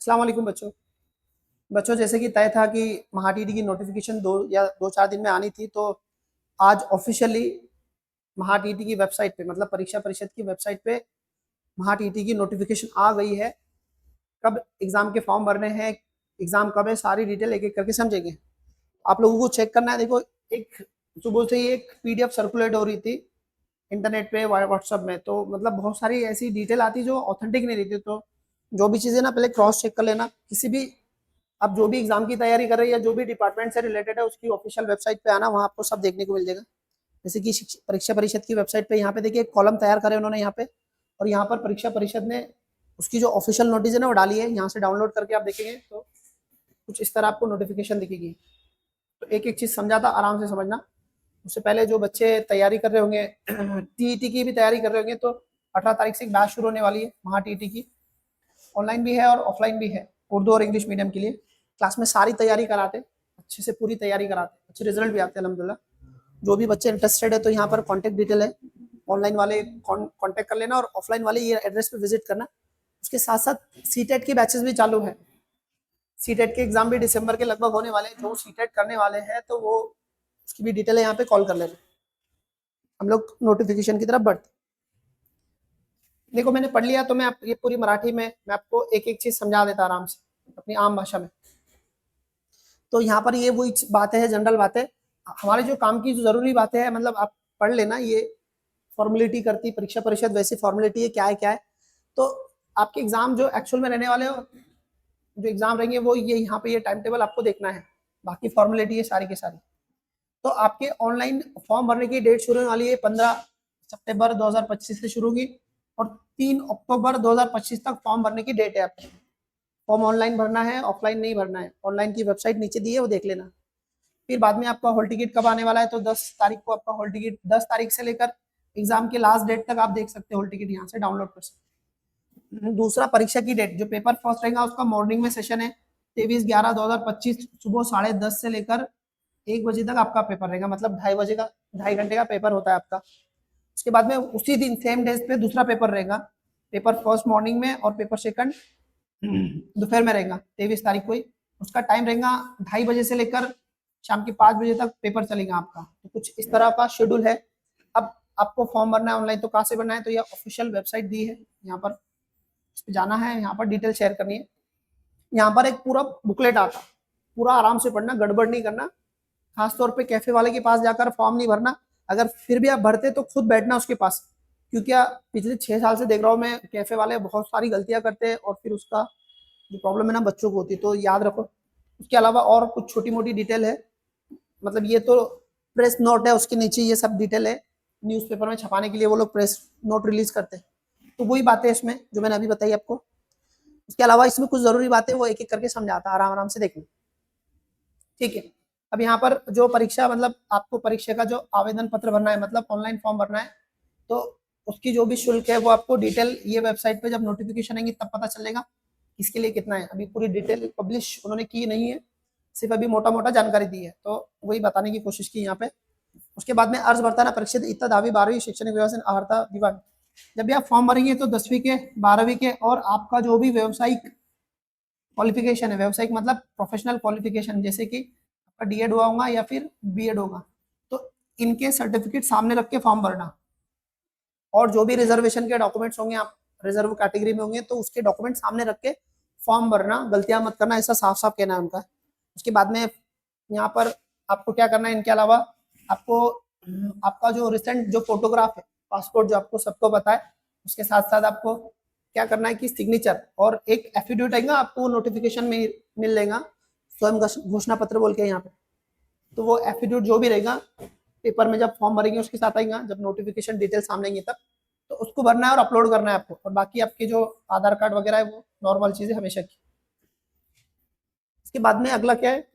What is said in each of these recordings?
अस्सलाम वालेकुम बच्चों। बच्चों जैसे कि तय था कि महाटीटी की नोटिफिकेशन 2 या 4 दिन में आनी थी, तो आज ऑफिशियली महाटीटी की वेबसाइट पे मतलब परीक्षा परिषद की वेबसाइट पे महाटीटी की नोटिफिकेशन आ गई है। कब एग्जाम के फॉर्म भरने हैं, एग्जाम कब है, सारी डिटेल एक एक करके समझेंगे। आप लोगों को चेक करना है। देखो, एक सुबह से ही एक पीडीएफ सर्कुलेट हो रही थी इंटरनेट पे, व्हाट्सएप में, तो मतलब बहुत सारी ऐसी डिटेल आती जो ऑथेंटिक नहीं रहती। तो जो भी चीज़ें ना पहले क्रॉस चेक कर लेना। किसी भी आप जो भी एग्जाम की तैयारी कर रहे हैं या जो भी डिपार्टमेंट से रिलेटेड है, उसकी ऑफिशियल वेबसाइट पे आना, वहाँ आपको सब देखने को मिल जाएगा। जैसे कि परीक्षा परिषद की वेबसाइट पे यहाँ पे देखिए एक कॉलम तैयार करे उन्होंने यहाँ पे, और यहाँ पर परीक्षा परिषद ने उसकी जो ऑफिशियल नोटिस है ना वो डाली है। यहाँ से डाउनलोड करके आप देखेंगे तो कुछ इस तरह आपको नोटिफिकेशन दिखेगी। तो एक एक चीज़ समझाता, आराम से समझना। उससे पहले जो बच्चे तैयारी कर रहे होंगे टीईटी की भी तैयारी कर रहे होंगे, तो 18 तारीख से एक बैच शुरू होने वाली है वहाँ टीईटी की। ऑनलाइन भी है और ऑफलाइन भी है, उर्दू और इंग्लिश मीडियम के लिए। क्लास में सारी तैयारी कराते, अच्छे से पूरी तैयारी कराते, अच्छे रिजल्ट भी आते हैं अल्हम्दुलिल्लाह। जो भी बच्चे इंटरेस्टेड है तो यहाँ पर कॉन्टैक्ट डिटेल है, ऑनलाइन वाले कॉन्टैक्ट कर लेना और ऑफलाइन वाले ये एड्रेस पे विजिट करना। उसके साथ साथ सीटेट की बैचेस भी चालू है। सीटेट के एग्जाम भी दिसंबर के लगभग होने वाले हैं। जो सीटेट करने वाले हैं तो वो उसकी भी डिटेल है, यहाँ पे कॉल कर लेना। हम लोग नोटिफिकेशन की तरफ बढ़ते। देखो, मैंने पढ़ लिया तो मैं ये पूरी मराठी में मैं आपको एक एक चीज समझा देता आराम से अपनी आम भाषा में। तो यहाँ पर ये वही बातें हैं, जनरल बातें, हमारे जो काम की जो जरूरी बातें हैं, मतलब आप पढ़ लेना। ये फॉर्मेलिटी करती परीक्षा परिषद, वैसी फॉर्मेलिटी है, क्या है क्या है। तो आपके एग्जाम जो एक्चुअल में रहने वाले हो, जो एग्जाम रहेंगे वो ये यहाँ पे ये टाइम टेबल आपको देखना है। बाकी फॉर्मेलिटी है सारी की सारी। तो आपके ऑनलाइन फॉर्म भरने की डेट शुरू होने वाली है 15 सितंबर 2025 से शुरू होगी, और 3 अक्टूबर 2025 तक फॉर्म भरने की डेट है आपकी। फॉर्म ऑनलाइन भरना है, ऑफलाइन नहीं भरना है। ऑनलाइन की वेबसाइट नीचे दी है, वो देख लेना। फिर बाद में आपका हॉल टिकट कब आने वाला है, तो 10 तारीख को आपका हॉल टिकट, 10 तारीख से लेकर एग्जाम के लास्ट डेट तक आप देख सकते हो। हॉल टिकट यहाँ से डाउनलोड कर सकते। दूसरा, परीक्षा की डेट, जो पेपर फर्स्ट रहेगा उसका मॉर्निंग में सेशन है 23/11/2025 सुबह 10:30 से लेकर 1 बजे तक आपका पेपर रहेगा। मतलब 2.5 बजे का, 2.5 घंटे का पेपर होता है आपका। उसके बाद में उसी दिन सेम डेज पे दूसरा पेपर रहेगा। पेपर फर्स्ट मॉर्निंग में और पेपर सेकंड दोपहर में रहेगा 23 तारीख को ही। उसका टाइम रहेगा 2:30 बजे से लेकर शाम के 5 बजे तक पेपर चलेगा आपका। तो कुछ इस तरह का शेड्यूल है। अब आपको फॉर्म भरना है ऑनलाइन, तो कहाँ से भरना है, तो ये ऑफिशियल वेबसाइट दी है, यहाँ पर इस पे जाना है, यहाँ पर डिटेल शेयर करनी है। यहाँ पर एक पूरा बुकलेट आता, पूरा आराम से पढ़ना, गड़बड़ नहीं करना। खासतौर पे कैफे वाले के पास जाकर फॉर्म नहीं भरना। अगर फिर भी आप भरते तो खुद बैठना उसके पास, क्योंकि पिछले 6 साल से देख रहा हूँ मैं, कैफे वाले बहुत सारी गलतियां करते हैं और फिर उसका जो प्रॉब्लम है ना बच्चों को होती है, तो याद रखो। उसके अलावा और कुछ छोटी मोटी डिटेल है, मतलब ये तो प्रेस नोट है, उसके नीचे ये सब डिटेल है। न्यूज़पेपर में छपाने के लिए वो लोग प्रेस नोट रिलीज करते हैं, तो वही बातें इसमें जो मैंने अभी बताई आपको। उसके अलावा इसमें कुछ जरूरी बातें वो एक एक करके समझाता, आराम आराम से देखना, ठीक है। अब यहाँ पर जो परीक्षा, मतलब आपको परीक्षा का जो आवेदन पत्र भरना है, मतलब ऑनलाइन फॉर्म भरना है, तो उसकी जो भी शुल्क है वो आपको डिटेल ये वेबसाइट पे जब नोटिफिकेशन आएंगी तब पता चलेगा इसके लिए कितना है। अभी पूरी डिटेल पब्लिश उन्होंने की नहीं है, सिर्फ अभी मोटा मोटा जानकारी दी है, तो वही बताने की कोशिश की यहाँ पे। उसके बाद में अर्ज भरताना परीक्षित इतना दावी 12वीं शैक्षणिक व्यवस्था आहर्ता विभाग। जब भी आप फॉर्म भरेंगे तो 10वीं के, 12वीं के और आपका जो भी व्यवसायिक क्वालिफिकेशन है, व्यवसायिक मतलब प्रोफेशनल क्वालिफिकेशन, जैसे कि आपका डीएड हुआ होगा या फिर बीएड होगा, तो इनके सर्टिफिकेट सामने रख के फॉर्म भरना। और जो भी रिजर्वेशन के डॉक्यूमेंट्स होंगे, आप रिजर्व कैटेगरी में होंगे तो उसके डॉक्यूमेंट सामने रख के फॉर्म भरना, गलतियां मत करना, ऐसा साफ साफ कहना है उनका। उसके बाद में यहाँ पर आपको क्या करना है, इनके अलावा आपको आपका जो रिसेंट जो फोटोग्राफ है, पासपोर्ट जो आपको सबको पता है, उसके साथ साथ आपको क्या करना है कि सिग्नेचर और एक एफिडेविट आएगा आपको नोटिफिकेशन में मिल लेगा, स्वयं घोषणा पत्र बोल के यहाँ पे। तो वो एफिडेविट जो भी रहेगा पेपर में जब फॉर्म भरेंगे उसके साथ आएगा, जब नोटिफिकेशन डिटेल सामने आएंगे तब, तो उसको भरना है और अपलोड करना है आपको। और बाकी आपके जो आधार कार्ड वगैरह है वो नॉर्मल चीजें हमेशा की। इसके बाद में अगला क्या है,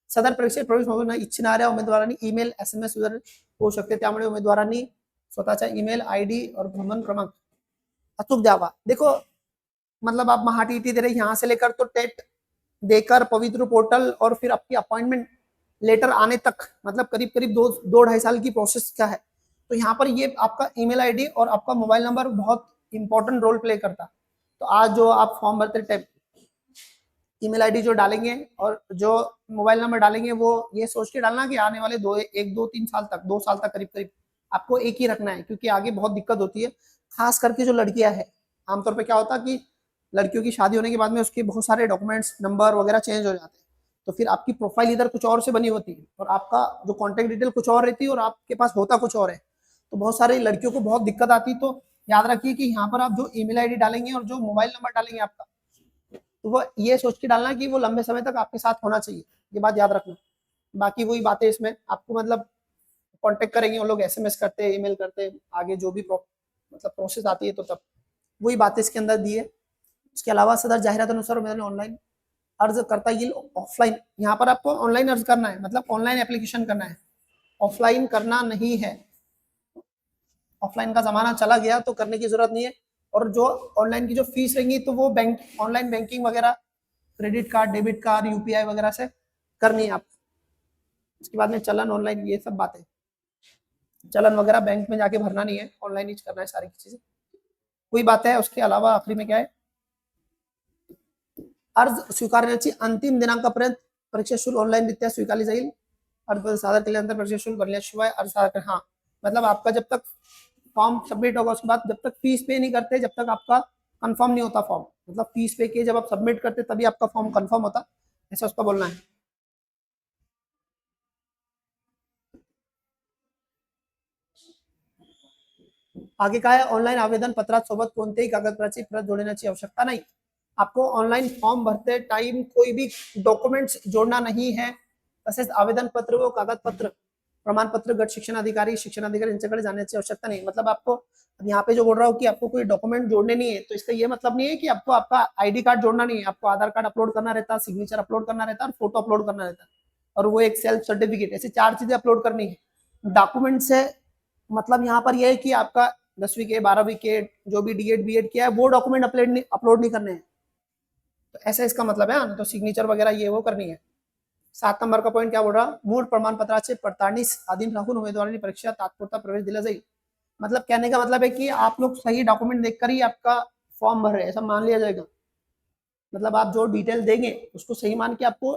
सदर परीक्षेत प्रवेश होणार इच्छिणाऱ्या उमेदवारांनी ईमेल SMS वगैरे होऊ शकते, त्यामुळे उमेदवारांनी स्वतःचा ईमेल ID और भ्रमण क्रमांक अचूक द्यावा। देखो, मतलब आप महाटीटी दे रहे, यहाँ से लेकर तो टेट देकर पवित्र पोर्टल और फिर आपकी अपॉइंटमेंट लेटर आने तक, मतलब करीब करीब 2-2.5 साल की प्रोसेस क्या है। तो यहाँ पर ये आपका ईमेल ID और आपका मोबाइल नंबर बहुत इंपॉर्टेंट रोल प्ले करता है। तो आज जो आप फॉर्म भरते ईमेल आईडी जो डालेंगे और जो मोबाइल नंबर डालेंगे वो ये सोच के डालना कि आने वाले 2 3 साल तक 2 साल तक करीब करीब आपको एक ही रखना है, क्योंकि आगे बहुत दिक्कत होती है, खास करके जो लड़कियां हैं। आमतौर पे क्या होता है कि लड़कियों की शादी होने के बाद में उसके बहुत सारे डॉक्यूमेंट्स नंबर वगैरह चेंज हो जाते हैं, तो फिर आपकी प्रोफाइल इधर कुछ और से बनी होती है और आपका जो कॉन्टेक्ट डिटेल कुछ और रहती है और आपके पास होता कुछ और है, तो बहुत सारी लड़कियों को बहुत दिक्कत आती है। तो याद रखिए कि यहाँ पर आप जो ईमेल आईडी डालेंगे और जो मोबाइल नंबर डालेंगे आपका, तो वो ये सोच के डालना कि वो लंबे समय तक आपके साथ होना चाहिए, ये बात याद रखना। बाकी वही बातें इसमें आपको मतलब कांटेक्ट करेंगे उन लोग, एसएमएस करते हैं, ईमेल करते हैं, आगे जो भी मतलब प्रोसेस आती है, तो तब वही बातें इसके अंदर दी है। उसके अलावा सदर जाहिरात अनुसार मैंने ऑनलाइन अर्ज करता ये ऑफलाइन, यहाँ पर आपको ऑनलाइन अर्ज करना है, मतलब ऑनलाइन एप्लीकेशन करना है, ऑफलाइन करना नहीं है। ऑफलाइन का जमाना चला गया तो करने की जरूरत नहीं है। और जो ऑनलाइन की जो फीस रहेंगी तो वो बैंक ऑनलाइन बैंकिंग वगैरह, credit card, debit card, UPI वगैरह से करनी है आप। उसके बाद में चलन ऑनलाइन, ये सब बातें, चलन वगैरह बैंक में जाके भरना नहीं है, ऑनलाइन ही करना है सारी चीजें, कोई बात है। उसके अलावा आखिरी में क्या है, अर्ज स्वीकारण्याची अंतिम दिनांकापर्यंत परीक्षा शुल्क ऑनलाईनरित्या स्वीकारली जाईल। अर्ज सादर केल्यानंतर परीक्षा शुल्क भरल्याशिवाय अर्ज सादर, हाँ मतलब आपका जब तक फॉर्म सबमिट होगा उसके बाद जब तक फीस पे नहीं करते, जब तक आपका कंफर्म नहीं होता फॉर्म, मतलब फीस पे किए जब आप सबमिट करते तभी आपका फॉर्म कंफर्म होता, ऐसा उसका बोलना है। आगे काय है, ऑनलाइन आवेदन पत्रासोबत कोणत्याही कागदपत्राची प्रत जोडण्याची आवश्यकता नाही। आपको ऑनलाइन फॉर्म भरते टाइम कोई भी डॉक्यूमेंट्स जोड़ना नहीं है, तसेच आवेदन पत्र व कागदपत्र, प्रमाणपत्र गट शिक्षण अधिकारी यांच्याकडे जाण्याची आवश्यकता नहीं। मतलब आपको यहाँ पे जो बोल रहा हूँ कि आपको कोई डॉक्यूमेंट जोड़ने नहीं है, तो इसका ये मतलब नहीं है कि आपको आपका आईडी कार्ड जोड़ना नहीं है, आपको आधार कार्ड अपलोड करना रहता है, सिग्नेचर अपलोड करना रहता है और फोटो अपलोड करना रहता है, और वो एक सेल्फ सर्टिफिकेट, ऐसी 4 चीजें अपलोड करनी है। डॉक्यूमेंट से मतलब यहाँ पर यह है कि आपका 10वीं के 12वीं के जो भी डीएड बीएड किया है वो डॉक्यूमेंट अपलोड नहीं करने हैं, तो ऐसा इसका मतलब है। तो सिग्नेचर वगैरह ये वो करनी है। 7 नंबर का पॉइंट क्या बोल रहा, मूळ प्रमाणपत्राचे पडताळणीस अधीन राखून उमेदवारांनी परीक्षा तात्पुरता प्रवेश दिला जाईल। मतलब कहने का मतलब है कि आप लोग सही डॉक्यूमेंट देखकर ही आपका फॉर्म भर रहे हैं, ऐसा मान लिया जाएगा। मतलब आप जो डिटेल देंगे उसको सही मान के आपको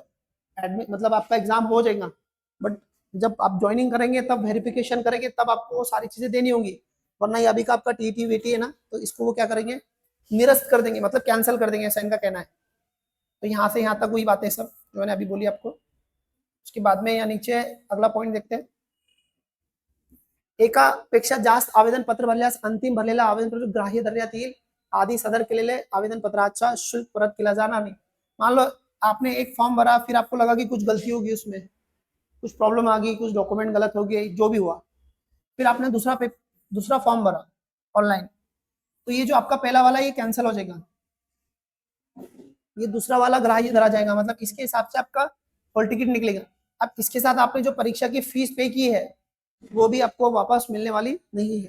एडमिट, मतलब आपका एग्जाम हो जाएगा, बट जब आप ज्वाइनिंग करेंगे तब वेरिफिकेशन करेंगे तब आपको सारी चीजें देनी होंगी, वरना ये अभी का आपका टीटी वीटी है ना, तो इसको वो क्या करेंगे, निरस्त कर देंगे, मतलब कैंसिल कर देंगे, ऐसा इनका कहना है। तो यहाँ से यहाँ तक वही बातें सब जो मैंने अभी बोली आपको। उसके बाद में यहाँ नीचे अगला पॉइंट देखते हैं, एकापेक्षा जास्त आवेदन पत्र भरल्यास अंतिम भरलेला आवेदन पत्र ग्राह्य धरण्यात येईल, आधी सदर केलेले आवेदन पत्राचा शुल्क परत केला जाणार नहीं। मान लो आपने एक फॉर्म भरा, फिर आपको लगा कि कुछ गलती होगी उसमें, कुछ प्रॉब्लम आ गई, कुछ डॉक्यूमेंट गलत हो गए, जो भी हुआ, फिर आपने दूसरा फॉर्म भरा ऑनलाइन, तो ये जो आपका पहला वाला ये कैंसिल हो जाएगा, ये दूसरा वाला ग्राह्य धरा जाएगा, मतलब इसके हिसाब से आपका हॉल टिकट निकलेगा। अब इसके साथ आपने जो परीक्षा की फीस पे की है वो भी आपको वापस मिलने वाली नहीं है।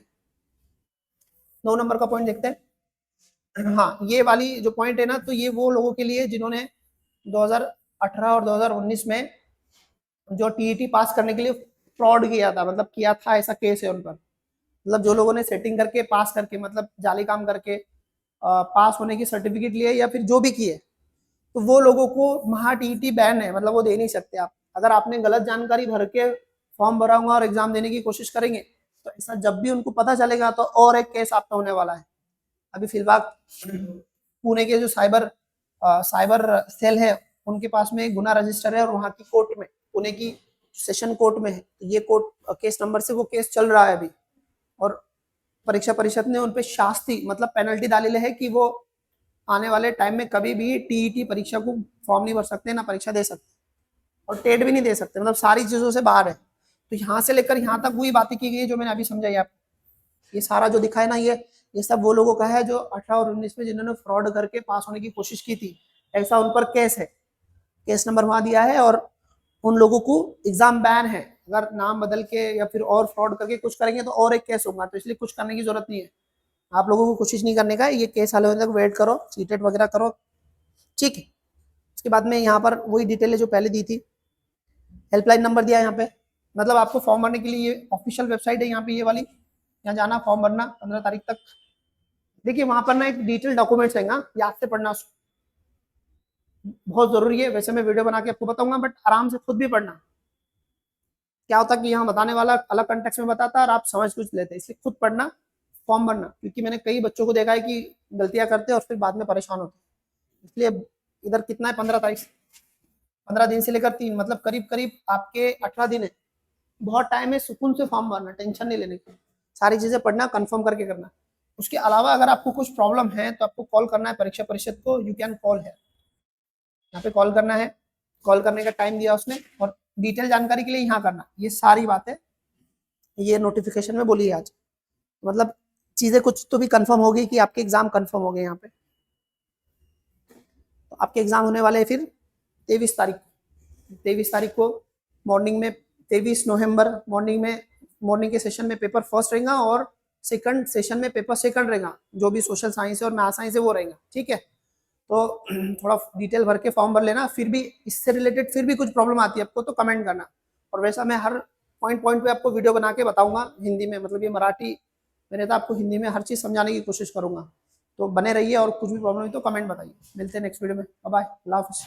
9 नंबर का पॉइंट देखते हैं। हाँ, ये वाली जो पॉइंट है ना, तो ये वो लोगों के लिए जिन्होंने 2018 और 2019 में जो टीईटी पास करने के लिए फ्रॉड किया था, मतलब किया था, ऐसा केस है उन पर। मतलब जो लोगों ने सेटिंग करके पास करके, मतलब जाली काम करके पास होने की सर्टिफिकेट लिए या फिर जो भी किए, तो वो लोगों को महा टीईटी बैन है, मतलब वो दे नहीं सकते आप। अगर आपने गलत जानकारी भर के फॉर्म भरा हुआ और एग्जाम देने की कोशिश करेंगे तो ऐसा जब भी उनको पता चलेगा तो और एक केस आपका होने वाला है। अभी फिलहाल पुणे के जो साइबर सेल है उनके पास में गुना रजिस्टर है और वहाँ की कोर्ट में, पुणे की सेशन कोर्ट में है, ये कोर्ट केस नंबर से वो केस चल रहा है अभी, और परीक्षा परिषद ने उनपे शास्ति मतलब पेनल्टी डालेली है कि वो आने वाले टाइम में कभी भी टीईटी परीक्षा को फॉर्म नहीं भर सकते, ना परीक्षा दे सकते और टेट भी नहीं दे सकते, मतलब सारी चीजों से बाहर है। तो यहाँ से लेकर यहाँ तक वही बातें की गई जो मैंने अभी समझाई आपको। ये सारा जो दिखा है ना, ये सब वो लोगों का है जो 18 और 19 में जिन्होंने फ्रॉड करके पास होने की कोशिश की थी, ऐसा उन पर केस है, केस नंबर वहां दिया है, और उन लोगों को एग्जाम बैन है। अगर नाम बदल के या फिर और फ्रॉड करके कुछ करेंगे तो और एक केस होगा, तो इसलिए कुछ करने की जरूरत नहीं है, आप लोगों को कोशिश नहीं करने का, ये केस हाल होने तक वेट करो, सीटेट वगैरह करो, ठीक है। उसके बाद में यहाँ पर वही डिटेल है जो पहले दी थी, हेल्पलाइन नंबर दिया है यहाँ पे, मतलब आपको फॉर्म भरने के लिए ये ऑफिशियल वेबसाइट है यहाँ पे, ये वाली, यहाँ जाना फॉर्म भरना 15 तारीख तक। देखिए वहां पर ना एक डिटेल डॉक्यूमेंट्स है, याद से पढ़ना, बहुत ज़रूरी है। वैसे मैं वीडियो बना के आपको बताऊँगा, बट आराम से खुद भी पढ़ना। क्या होता है कि यहाँ बताने वाला अलग कंटेक्स्ट में बताता है और आप समझ कुछ लेते हैं, इसलिए खुद पढ़ना, फॉर्म भरना, क्योंकि मैंने कई बच्चों को देखा है कि गलतियाँ करते हैं और फिर बाद में परेशान होते हैं। इसलिए इधर कितना है, 15 तारीख, 15 दिन से लेकर 3, मतलब करीब करीब आपके 18 दिन है। बहुत टाइम है, सुकून से फॉर्म भरना, टेंशन नहीं लेने की, सारी चीज़ें पढ़ना, कंफर्म करके करना। उसके अलावा अगर आपको कुछ प्रॉब्लम है तो आपको कॉल करना है परीक्षा परिषद को, यू कैन कॉल है, यहाँ पे कॉल करना है, कॉल करने का टाइम दिया उसने, और डिटेल जानकारी के लिए यहाँ करना। ये सारी बातें ये नोटिफिकेशन में बोली है आज। मतलब चीज़ें कुछ तो भी कंफर्म होगी कि आपके एग्जाम कंफर्म हो गए यहाँ पे। तो आपके एग्जाम होने वाले हैं फिर 23 तारीख, 23 तारीख को मॉर्निंग में, 23 नवंबर मॉर्निंग में, मॉर्निंग के सेशन में पेपर फर्स्ट रहेगा और सेकंड सेशन में पेपर सेकंड रहेगा, जो भी सोशल साइंस है और मैथ साइंस है वो रहेगा, ठीक है। तो थोड़ा डिटेल भर के फॉर्म भर लेना। फिर भी इससे रिलेटेड फिर भी कुछ प्रॉब्लम आती है आपको तो कमेंट करना, और वैसा मैं हर पॉइंट पॉइंट पे आपको वीडियो बना के बताऊंगा हिंदी में, मतलब ये मराठी में रहता, आपको हिंदी में हर चीज़ समझाने की कोशिश करूंगा। तो बने रहिए, और कुछ भी प्रॉब्लम हुई तो कमेंट बताइए। मिलते हैं नेक्स्ट वीडियो में, बाय बाय, अल्लाह हाफिज़।